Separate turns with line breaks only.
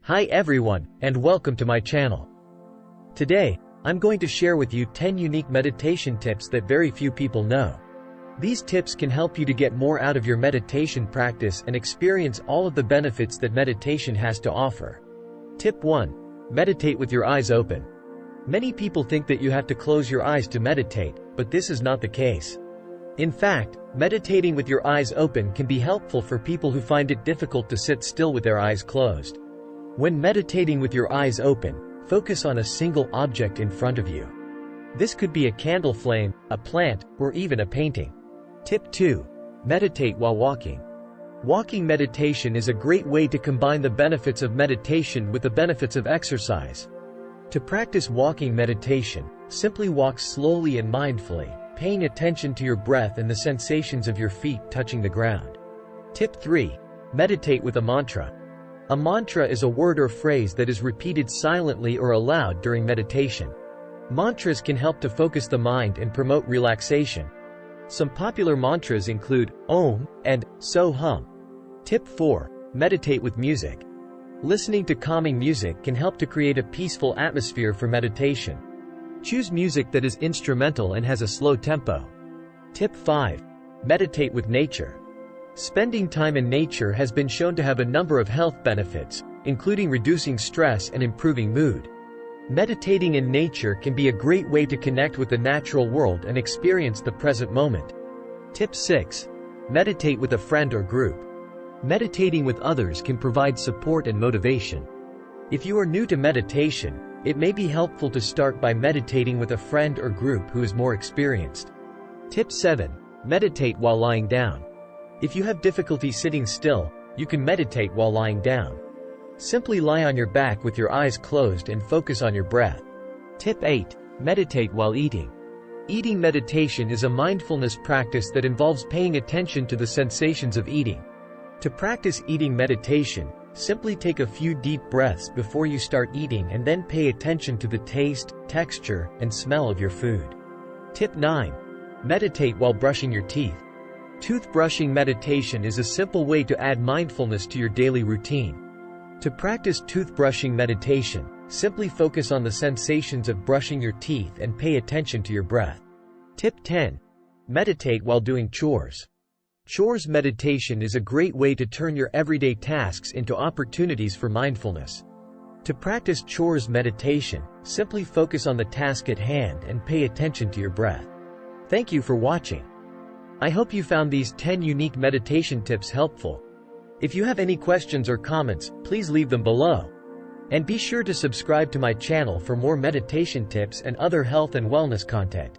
Hi everyone, and welcome to my channel. Today, I'm going to share with you 10 unique meditation tips that very few people know. These tips can help you to get more out of your meditation practice and experience all of the benefits that meditation has to offer. Tip 1. Meditate with your eyes open. Many people think that you have to close your eyes to meditate, but this is not the case. In fact, meditating with your eyes open can be helpful for people who find it difficult to sit still with their eyes closed. When meditating with your eyes open, focus on a single object in front of you. This could be a candle flame, a plant, or even a painting. Tip 2. Meditate while walking. Walking meditation is a great way to combine the benefits of meditation with the benefits of exercise. To practice walking meditation, simply walk slowly and mindfully, paying attention to your breath and the sensations of your feet touching the ground. Tip 3. Meditate with a mantra. A mantra is a word or phrase that is repeated silently or aloud during meditation. Mantras can help to focus the mind and promote relaxation. Some popular mantras include Om and So Hum. Tip 4. Meditate with music. Listening to calming music can help to create a peaceful atmosphere for meditation. Choose music that is instrumental and has a slow tempo. Tip 5. Meditate with nature. Spending time in nature has been shown to have a number of health benefits, including reducing stress and improving mood. Meditating in nature can be a great way to connect with the natural world and experience the present moment. Tip 6. Meditate with a friend or group. Meditating with others can provide support and motivation. If you are new to meditation, it may be helpful to start by meditating with a friend or group who is more experienced. Tip 7. Meditate while lying down. If you have difficulty sitting still, you can meditate while lying down. Simply lie on your back with your eyes closed and focus on your breath. Tip 8. Meditate while eating. Eating meditation is a mindfulness practice that involves paying attention to the sensations of eating. To practice eating meditation, simply take a few deep breaths before you start eating and then pay attention to the taste, texture, and smell of your food. Tip 9. Meditate while brushing your teeth. Toothbrushing meditation is a simple way to add mindfulness to your daily routine. To practice toothbrushing meditation, simply focus on the sensations of brushing your teeth and pay attention to your breath. Tip 10. Meditate while doing chores. Chores meditation is a great way to turn your everyday tasks into opportunities for mindfulness. To practice chores meditation, simply focus on the task at hand and pay attention to your breath. Thank you for watching. I hope you found these 10 unique meditation tips helpful. If you have any questions or comments, please leave them below. And be sure to subscribe to my channel for more meditation tips and other health and wellness content.